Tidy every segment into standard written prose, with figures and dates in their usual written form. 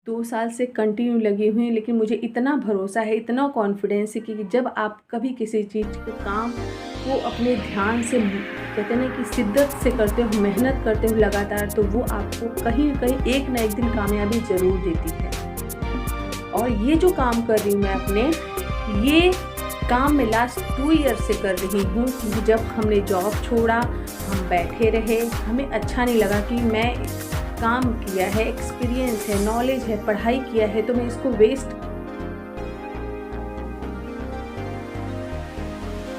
2 साल से कंटिन्यू लगी हुई हूँ, लेकिन मुझे इतना भरोसा है, इतना कॉन्फिडेंस है कि जब आप कभी किसी चीज़ के काम को अपने ध्यान से कहते हैं ना कि शिद्दत से करते हो, मेहनत करते हो लगातार, तो वो आपको कहीं न कहीं एक ना एक दिन कामयाबी ज़रूर देती है। और ये जो काम कर रही हूँ मैं अपने, ये काम मैं लास्ट 2 ईयर से कर रही हूँ, क्योंकि जब हमने जॉब छोड़ा, हम बैठे रहे, हमें अच्छा नहीं लगा कि मैं काम किया है, एक्सपीरियंस है, नॉलेज है, पढ़ाई किया है, तो मैं इसको वेस्ट।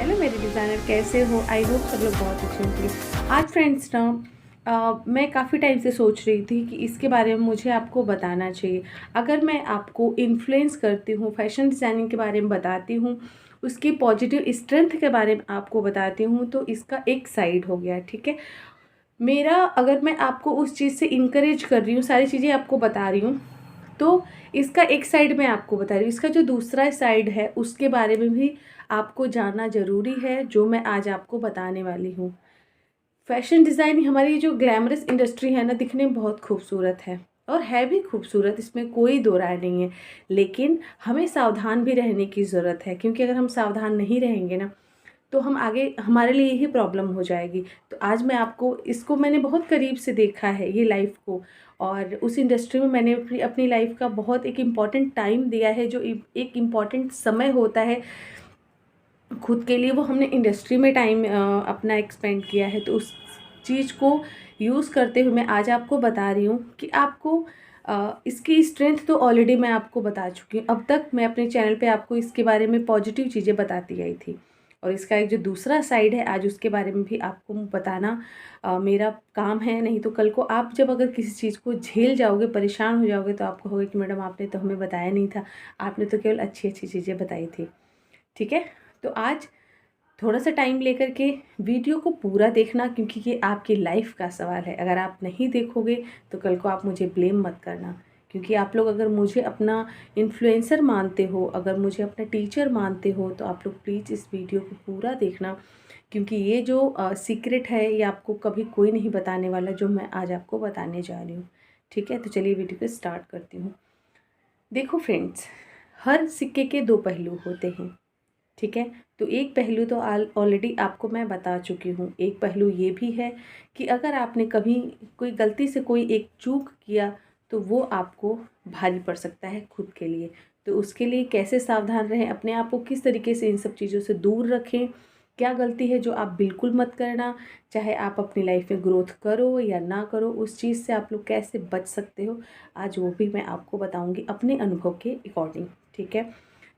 हेलो मेरे डिज़ाइनर, कैसे हो? आई होप सब लोग बहुत अच्छे होंगे। आज फ्रेंड्स ना, मैं काफ़ी टाइम से सोच रही थी कि इसके बारे में मुझे आपको बताना चाहिए। अगर मैं आपको इन्फ्लुएंस करती हूँ, फैशन डिज़ाइनिंग के बारे में बताती हूँ, उसकी पॉजिटिव स्ट्रेंथ के बारे में आपको बताती हूँ, तो इसका एक साइड हो गया, ठीक है। मेरा, अगर मैं आपको उस चीज़ से इनकरेज कर रही हूँ, सारी चीज़ें आपको बता रही हूँ, तो इसका एक साइड मैं आपको बता रही हूँ। इसका जो दूसरा साइड है उसके बारे में भी आपको जानना ज़रूरी है, जो मैं आज आपको बताने वाली हूँ। फैशन डिज़ाइनिंग हमारी जो ग्लैमरस इंडस्ट्री है ना, दिखने में बहुत खूबसूरत है और है भी खूबसूरत, इसमें कोई दो राय नहीं है। लेकिन हमें सावधान भी रहने की ज़रूरत है, क्योंकि अगर हम सावधान नहीं रहेंगे ना, तो हम आगे, हमारे लिए ही प्रॉब्लम हो जाएगी। तो आज मैं आपको, इसको मैंने बहुत करीब से देखा है ये लाइफ को, और उस इंडस्ट्री में मैंने अपनी लाइफ का बहुत एक इम्पॉर्टेंट टाइम दिया है, जो एक इम्पॉर्टेंट समय होता है खुद के लिए, वो हमने इंडस्ट्री में टाइम अपना एक्सपेंड किया है। तो उस चीज़ को यूज़ करते हुए मैं आज आपको बता रही हूँ कि आपको इसकी स्ट्रेंथ तो ऑलरेडी मैं आपको बता चुकी हूँ। अब तक मैं अपने चैनल पे आपको इसके बारे में पॉजिटिव चीज़ें बताती आई थी, और इसका एक जो दूसरा साइड है, आज उसके बारे में भी आपको बताना मेरा काम है। नहीं तो कल को आप जब अगर किसी चीज़ को झेल जाओगे, परेशान हो जाओगे, तो आप कहोगे कि मैडम आपने तो हमें बताया नहीं था, आपने तो केवल अच्छी अच्छी चीज़ें बताई थी, ठीक है। तो आज थोड़ा सा टाइम लेकर के वीडियो को पूरा देखना, क्योंकि ये आपकी लाइफ का सवाल है। अगर आप नहीं देखोगे तो कल को आप मुझे ब्लेम मत करना, क्योंकि आप लोग अगर मुझे अपना इन्फ्लुएंसर मानते हो, अगर मुझे अपना टीचर मानते हो, तो आप लोग प्लीज़ इस वीडियो को पूरा देखना, क्योंकि ये जो सीक्रेट है ये आपको कभी कोई नहीं बताने वाला, जो मैं आज आपको बताने जा रही हूँ, ठीक है। तो चलिए वीडियो को स्टार्ट करती हूँ। देखो फ्रेंड्स, हर सिक्के के दो पहलू होते हैं, ठीक है। तो एक पहलू तो ऑलरेडी आपको मैं बता चुकी हूँ। एक पहलू ये भी है कि अगर आपने कभी कोई गलती से कोई एक चूक किया, तो वो आपको भारी पड़ सकता है खुद के लिए। तो उसके लिए कैसे सावधान रहें, अपने आप को किस तरीके से इन सब चीज़ों से दूर रखें, क्या गलती है जो आप बिल्कुल मत करना, चाहे आप अपनी लाइफ में ग्रोथ करो या ना करो, उस चीज़ से आप लोग कैसे बच सकते हो, आज वो भी मैं आपको बताऊँगी अपने अनुभव के अकॉर्डिंग, ठीक है।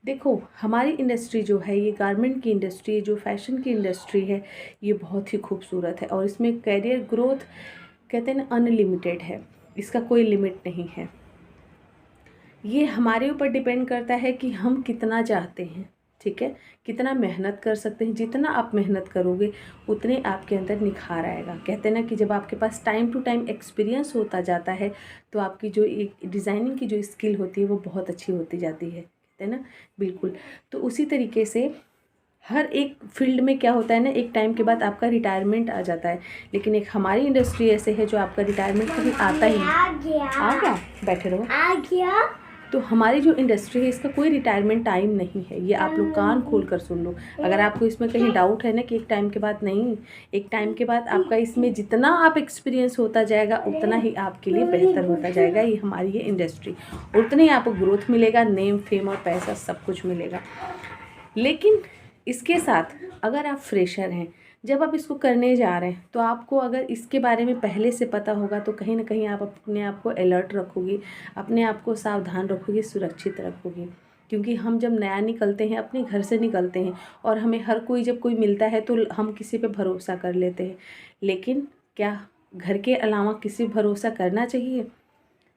देखो, हमारी इंडस्ट्री जो है, ये गारमेंट की इंडस्ट्री, जो फैशन की इंडस्ट्री है, ये बहुत ही खूबसूरत है, और इसमें करियर ग्रोथ कहते हैं ना, अनलिमिटेड है, इसका कोई लिमिट नहीं है। ये हमारे ऊपर डिपेंड करता है कि हम कितना चाहते हैं, ठीक है, कितना मेहनत कर सकते हैं। जितना आप मेहनत करोगे, उतने आपके अंदर निखार आएगा। कहते हैं ना कि जब आपके पास टाइम टू टाइम एक्सपीरियंस होता जाता है, तो आपकी जो एक डिज़ाइनिंग की जो स्किल होती है, वो बहुत अच्छी होती जाती है, कहते हैं ना, बिल्कुल। तो उसी तरीके से हर एक फील्ड में क्या होता है ना, एक टाइम के बाद आपका रिटायरमेंट आ जाता है, लेकिन एक हमारी इंडस्ट्री ऐसे है जो आपका रिटायरमेंट कभी आता ही नहीं। आ गया, बैठे रहो, आ गया। तो हमारी जो इंडस्ट्री है, इसका कोई रिटायरमेंट टाइम नहीं है, ये आप लोग कान खोल कर सुन लो। अगर आपको इसमें कहीं डाउट है ना कि एक टाइम के बाद, नहीं, एक टाइम के बाद आपका इसमें जितना आप एक्सपीरियंस होता जाएगा, उतना ही आपके लिए बेहतर होता जाएगा। ये हमारी ये इंडस्ट्री, उतना ही आपको ग्रोथ मिलेगा, नेम फेम और पैसा सब कुछ मिलेगा। लेकिन इसके साथ अगर आप फ्रेशर हैं, जब आप इसको करने जा रहे हैं, तो आपको अगर इसके बारे में पहले से पता होगा, तो कहीं ना कहीं आप अपने आप को अलर्ट रखोगे, अपने आप को सावधान रखोगे, सुरक्षित रखोगे। क्योंकि हम जब नया निकलते हैं, अपने घर से निकलते हैं, और हमें हर कोई जब कोई मिलता है, तो हम किसी पे भरोसा कर लेते हैं। लेकिन क्या घर के अलावा किसी पे भरोसा करना चाहिए?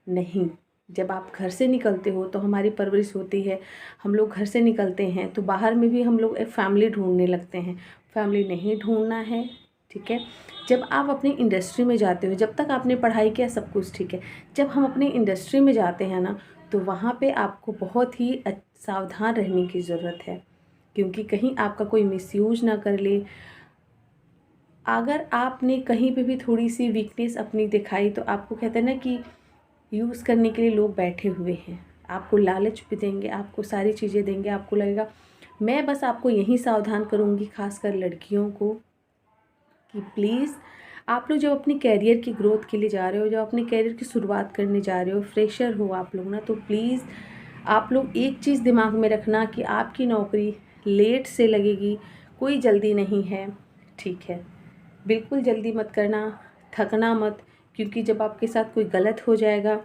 नहीं। जब आप घर से निकलते हो, तो हमारी परवरिश होती है, हम लोग घर से निकलते हैं तो बाहर में भी हम लोग एक फैमिली ढूंढने लगते हैं। फैमिली नहीं ढूंढना है, ठीक है। जब आप अपनी इंडस्ट्री में जाते हो, जब तक आपने पढ़ाई किया सब कुछ ठीक है, जब हम अपनी इंडस्ट्री में जाते हैं ना, तो वहाँ पे आपको बहुत ही सावधान रहने की ज़रूरत है, क्योंकि कहीं आपका कोई मिसयूज ना कर ले। अगर आपने कहीं पे भी थोड़ी सी वीकनेस अपनी दिखाई, तो आपको कहते हैं ना कि यूज़ करने के लिए लोग बैठे हुए हैं, आपको लालच भी देंगे, आपको सारी चीज़ें देंगे, आपको लगेगा। मैं बस आपको यही सावधान करूँगी, खासकर लड़कियों को, कि प्लीज़ आप लोग जब अपनी कैरियर की ग्रोथ के लिए जा रहे हो, जब अपने कैरियर की शुरुआत करने जा रहे हो, फ्रेशर हो आप लोग ना, तो प्लीज़ आप लोग एक चीज़ दिमाग में रखना कि आपकी नौकरी लेट से लगेगी, कोई जल्दी नहीं है, ठीक है। बिल्कुल जल्दी मत करना, थकना मत, क्योंकि जब आपके साथ कोई गलत हो जाएगा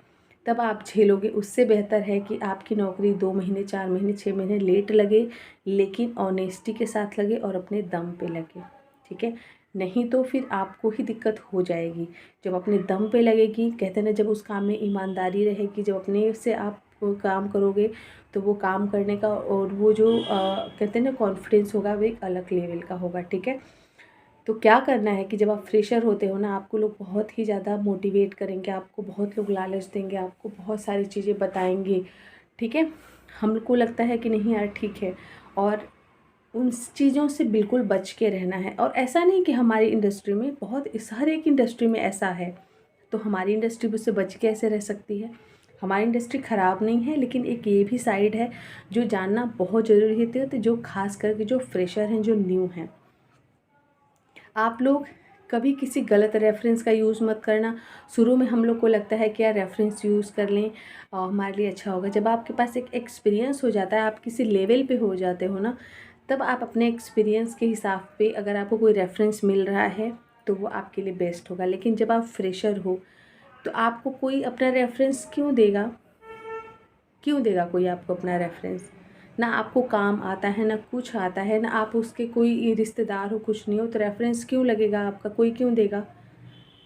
तब आप झेलोगे। उससे बेहतर है कि आपकी नौकरी 2 महीने, 4 महीने, 6 महीने लेट लगे, लेकिन ऑनेस्टी के साथ लगे और अपने दम पे लगे, ठीक है। नहीं तो फिर आपको ही दिक्कत हो जाएगी। जब अपने दम पे लगेगी, कहते हैं ना, जब उस काम में ईमानदारी रहेगी, जब अपने से आप काम करोगे, तो वो काम करने का और वो जो कहते हैं ना कॉन्फिडेंस होगा, वो एक अलग लेवल का होगा, ठीक है। तो क्या करना है कि जब आप फ्रेशर होते हो ना, आपको लोग बहुत ही ज़्यादा मोटिवेट करेंगे, आपको बहुत लोग लालच देंगे, आपको बहुत सारी चीज़ें बताएंगे, ठीक है। हमको लगता है कि नहीं यार ठीक है, और उन चीज़ों से बिल्कुल बच के रहना है। और ऐसा नहीं कि हमारी इंडस्ट्री में, बहुत हर एक इंडस्ट्री में ऐसा है, तो हमारी इंडस्ट्री भी उससे बच के ऐसे रह सकती है। हमारी इंडस्ट्री ख़राब नहीं है, लेकिन एक ये भी साइड है जो जानना बहुत ज़रूरी होती है, तो जो खास करके जो फ्रेशर हैं, जो न्यू हैं, आप लोग कभी किसी गलत रेफरेंस का यूज़ मत करना। शुरू में हम लोग को लगता है कि यार रेफरेंस यूज़ कर लें और हमारे लिए अच्छा होगा। जब आपके पास एक एक्सपीरियंस हो जाता है, आप किसी लेवल पे हो जाते हो ना, तब आप अपने एक्सपीरियंस के हिसाब पे अगर आपको कोई रेफरेंस मिल रहा है तो वो आपके लिए बेस्ट होगा। लेकिन जब आप फ्रेशर हो तो आपको कोई अपना रेफरेंस क्यों देगा? क्यों देगा कोई आपको अपना रेफरेंस? ना आपको काम आता है, ना कुछ आता है, ना आप उसके कोई रिश्तेदार हो, कुछ नहीं हो, तो रेफरेंस क्यों लगेगा आपका? कोई क्यों देगा?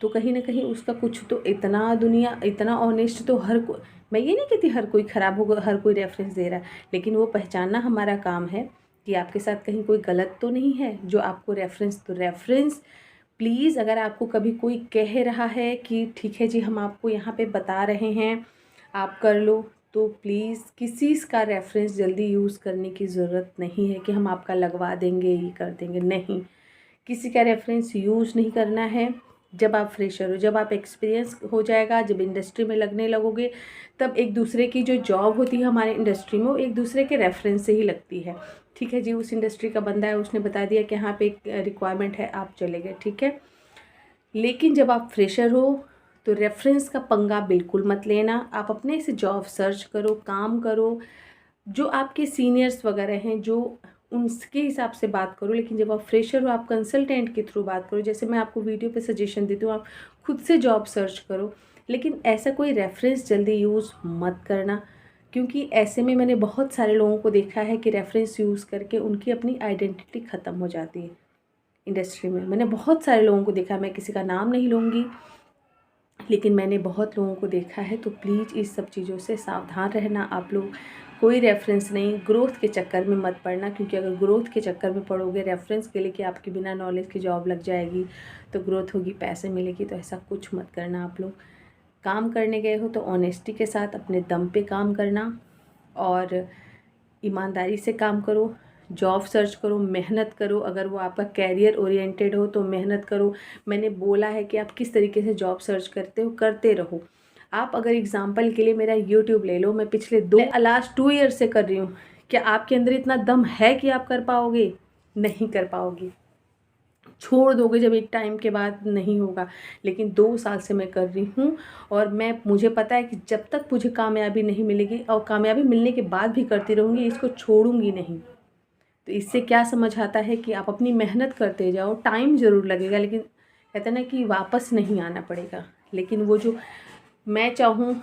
तो कहीं ना कहीं उसका कुछ तो, इतना दुनिया इतना ऑनेस्ट तो हर को, मैं ये नहीं कहती हर कोई ख़राब होगा, हर कोई रेफरेंस दे रहा है, लेकिन वो पहचानना हमारा काम है कि आपके साथ कहीं कोई गलत तो नहीं है जो आपको रेफरेंस। तो रेफरेंस प्लीज़, अगर आपको कभी कोई कह रहा है कि ठीक है जी हम आपको यहाँ पे बता रहे हैं आप कर लो, तो प्लीज़ किसी का रेफरेंस जल्दी यूज़ करने की ज़रूरत नहीं है कि हम आपका लगवा देंगे, ये कर देंगे, नहीं। किसी का रेफरेंस यूज़ नहीं करना है। जब आप फ्रेशर हो, जब आप एक्सपीरियंस हो जाएगा, जब इंडस्ट्री में लगने लगोगे, तब एक दूसरे की जो जॉब होती है हमारे इंडस्ट्री में, वो एक दूसरे के रेफरेंस से ही लगती है, ठीक है जी। उस इंडस्ट्री का बंदा है, उसने बता दिया कि यहाँ पे एक रिक्वायरमेंट है, आप चले गए, ठीक है। लेकिन जब आप फ्रेशर हो तो रेफरेंस का पंगा बिल्कुल मत लेना। आप अपने से जॉब सर्च करो, काम करो, जो आपके सीनियर्स वगैरह हैं जो उनके हिसाब से बात करो। लेकिन जब आप फ्रेशर हो, आप कंसल्टेंट के थ्रू बात करो। जैसे मैं आपको वीडियो पे सजेशन देती हूँ, आप खुद से जॉब सर्च करो, लेकिन ऐसा कोई रेफरेंस जल्दी यूज़ मत करना, क्योंकि ऐसे में मैंने बहुत सारे लोगों को देखा है कि रेफरेंस यूज़ करके उनकी अपनी आइडेंटिटी ख़त्म हो जाती है इंडस्ट्री में। मैंने बहुत सारे लोगों को देखा, मैं किसी का नाम नहीं लूँगी, लेकिन मैंने बहुत लोगों को देखा है। तो प्लीज़ इस सब चीज़ों से सावधान रहना आप लोग। कोई रेफरेंस नहीं, ग्रोथ के चक्कर में मत पड़ना, क्योंकि अगर ग्रोथ के चक्कर में पड़ोगे, रेफरेंस के लिए कि आपकी बिना नॉलेज की जॉब लग जाएगी तो ग्रोथ होगी, पैसे मिलेगी, तो ऐसा कुछ मत करना। आप लोग काम करने गए हो तो ऑनेस्टी के साथ अपने दम पे काम करना और ईमानदारी से काम करो। जॉब सर्च करो, मेहनत करो। अगर वो आपका कैरियर ओरिएंटेड हो तो मेहनत करो। मैंने बोला है कि आप किस तरीके से जॉब सर्च करते हो, करते रहो। आप अगर एग्जांपल के लिए मेरा यूट्यूब ले लो, मैं पिछले लास्ट 2 ईयर से कर रही हूँ। क्या आपके अंदर इतना दम है कि आप कर पाओगे? नहीं कर पाओगे, छोड़ दोगे जब एक टाइम के बाद, नहीं होगा। लेकिन 2 साल से मैं कर रही हूँ और मुझे पता है कि जब तक मुझे कामयाबी नहीं मिलेगी, और कामयाबी मिलने के बाद भी करती रहूँगी, इसको छोड़ूंगी नहीं। तो इससे क्या समझ आता है कि आप अपनी मेहनत करते जाओ, टाइम ज़रूर लगेगा, लेकिन कहते हैं ना कि वापस नहीं आना पड़ेगा। लेकिन वो जो मैं चाहूँ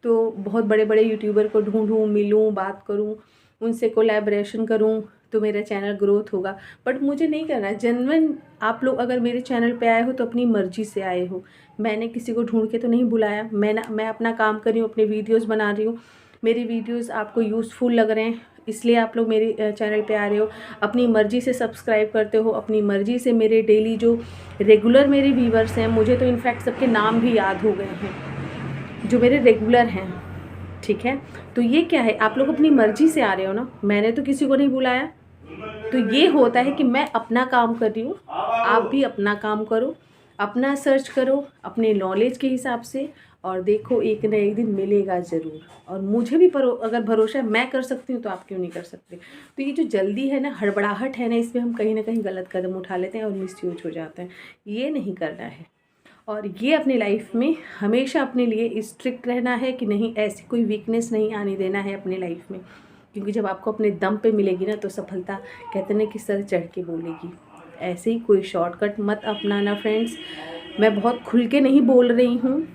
तो बहुत बड़े बड़े यूट्यूबर को ढूंढूँ, मिलूँ, बात करूँ, उनसे कोलैबोरेशन करूँ तो मेरा चैनल ग्रोथ होगा। बट मुझे नहीं करना है। जेन्युइन आप लोग अगर मेरे चैनल पे आए हो तो अपनी मर्ज़ी से आए हो, मैंने किसी को ढूंढ के तो नहीं बुलाया। मैं अपना काम कर रही हूँ, अपने वीडियोज़ बना रही हूँ। मेरे वीडियोज़ आपको यूज़फुल लग रहे हैं, इसलिए आप लोग मेरे चैनल पे आ रहे हो। अपनी मर्ज़ी से सब्सक्राइब करते हो, अपनी मर्ज़ी से मेरे डेली जो रेगुलर मेरे व्यूवर्स हैं, मुझे तो इनफैक्ट सबके नाम भी याद हो गए हैं जो मेरे रेगुलर हैं, ठीक है। तो ये क्या है, आप लोग अपनी मर्ज़ी से आ रहे हो ना, मैंने तो किसी को नहीं बुलाया। तो ये होता है कि मैं अपना काम कर रही हूँ, आप भी अपना काम करो, अपना सर्च करो अपने नॉलेज के हिसाब से, और देखो एक ना एक दिन मिलेगा ज़रूर। और मुझे भी अगर भरोसा है, मैं कर सकती हूँ तो आप क्यों नहीं कर सकते। तो ये जो जल्दी है ना, हड़बड़ाहट है ना, इसमें हम कहीं ना कहीं गलत कदम उठा लेते हैं और मिसयूज हो जाते हैं। ये नहीं करना है। और ये अपनी लाइफ में हमेशा अपने लिए स्ट्रिक्ट रहना है कि नहीं, ऐसी कोई वीकनेस नहीं आने देना है अपने लाइफ में। क्योंकि जब आपको अपने दम पे मिलेगी ना, तो सफलता कहते हैं कि सर चढ़ के बोलेगी। ऐसे ही कोई शॉर्टकट मत अपनाना फ्रेंड्स। मैं बहुत खुल के नहीं बोल रही हूँ,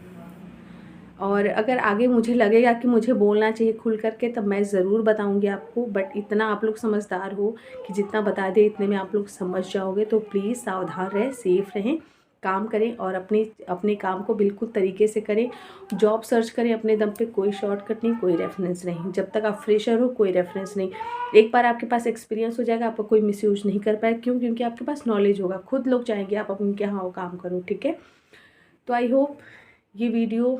और अगर आगे मुझे लगेगा कि मुझे बोलना चाहिए खुल करके, तब मैं ज़रूर बताऊंगी आपको। बट इतना आप लोग समझदार हो कि जितना बता दे इतने में आप लोग समझ जाओगे। तो प्लीज़ सावधान रहें, सेफ रहें, काम करें और अपने काम को बिल्कुल तरीके से करें। जॉब सर्च करें अपने दम पे, कोई शॉर्टकट नहीं, कोई रेफरेंस नहीं। जब तक आप फ्रेशर हो कोई रेफरेंस नहीं। एक बार आपके पास एक्सपीरियंस हो जाएगा, आपका कोई मिसयूज नहीं कर पाए। क्यों? क्योंकि आपके पास नॉलेज होगा, खुद लोग चाहेंगे आप उनके यहाँ वो काम करो। ठीक है, तो आई होप ये वीडियो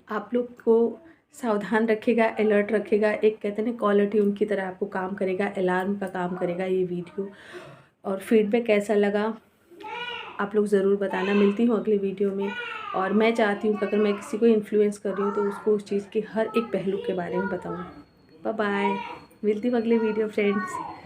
आप लोग को सावधान रखेगा, अलर्ट रखेगा। एक कहते हैं ना कॉलर ट्यून की तरह आपको काम करेगा, अलार्म का काम करेगा ये वीडियो। और फीडबैक कैसा लगा आप लोग ज़रूर बताना। मिलती हूँ अगले वीडियो में। और मैं चाहती हूँ कि अगर मैं किसी को इन्फ्लुएंस कर रही हूँ तो उसको उस चीज़ के हर एक पहलू के बारे में बताऊँ। बाय बाय, मिलती हूँ अगले वीडियो फ्रेंड्स।